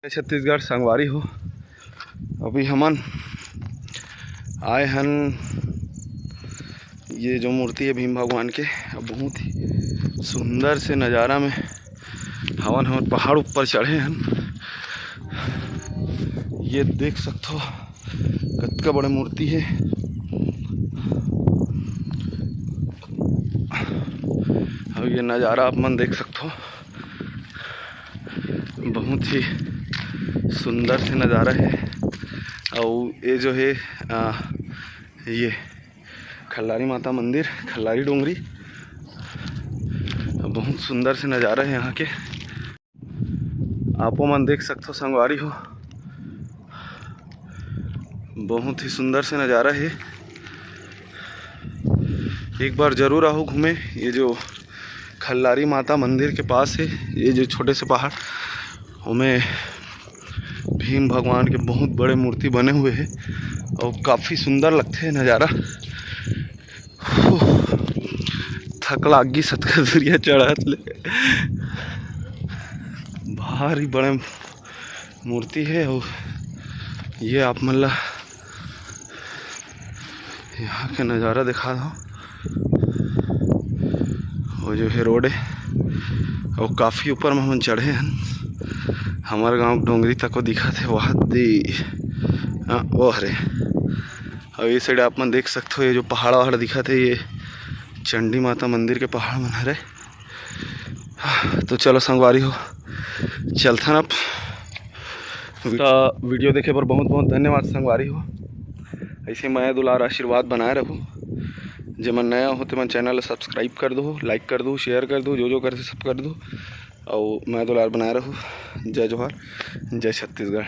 छत्तीसगढ़ संगवारी हो। अभी हमन आए हन ये जो मूर्ति है भीम भगवान के, बहुत ही सुंदर से नज़ारा में हवन हमन पहाड़ ऊपर चढ़े हन। ये देख सकते हो कितना बड़ा मूर्ति है। अब ये नज़ारा आप मन देख सकते हो, बहुत ही सुंदर से नज़ारा है। और ये जो है ये खल्लारी माता मंदिर, खल्लारी डोंगरी, बहुत सुंदर से नज़ारा है यहाँ के। आपो मन देख सकते हो संगवारी हो, बहुत ही सुंदर से नज़ारा है। एक बार ज़रूर आओ घूमे। ये जो खल्लारी माता मंदिर के पास है, ये जो छोटे से पहाड़, उनमें भीम भगवान के बहुत बड़े मूर्ति बने हुए हैं और काफ़ी सुंदर लगते हैं नज़ारा। थक लागी सतका दुरिया चढ़त ले, भारी बड़े मूर्ति है। और ये आप मन ला यहाँ के नज़ारा दिखा दो। वो जो है रोड है और काफ़ी ऊपर में हम चढ़े हैं। हमारे गांव डोंगरी तक को दिखा थे वहाँ दे वो हरे। और ये साइड आप मन देख सकते हो, ये जो पहाड़ वहाड़ दिखा थे ये चंडी माता मंदिर के पहाड़ मन हरे। तो चलो संगवारी हो चलथन अब। वीडियो देखे पर बहुत बहुत धन्यवाद संगवारी हो। ऐसे मैं दुलार आशीर्वाद बनाए रहूँ। जे मन नया हो तो मन चैनल सब्सक्राइब कर दो, लाइक कर दो, शेयर कर दो, जो करते सब कर दो। और मैं दुलार बनाए रहूँ। जय जोहार, जय छत्तीसगढ़।